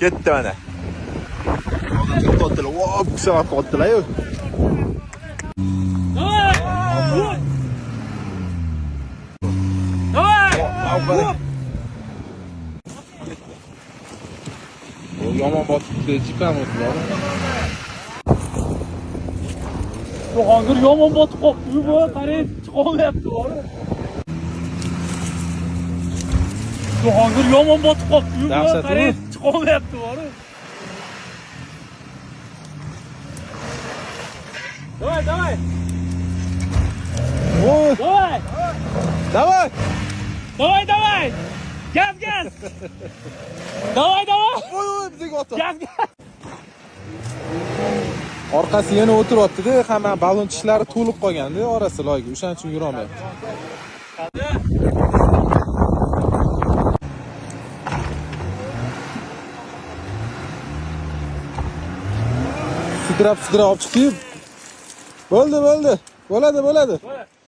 Ketdi mana. Qo'tdilar. Vop, savab qo'tdilar-yu. Yomon botibdi, chipamiz-bor. Hozir yomon botib qolibdi bu, qarang, chiqolmayapti bor. Hozir yomon botib qolibdi bu, qarang, chiqolmayapti bor. Давай, давай. Voy, Давай. davay. Давай, давай. Gaz, gaz. Давай, давай. Voy, bizga otdi. Gaz, gaz. Orqasi yana o'tiryapti-da, hamma balon tishlari to'lib qolganda orasi loyga, o'shaning uchun yura olmayapti. Sidrab olib chiqib. Bo'ldi. Bo'ladi.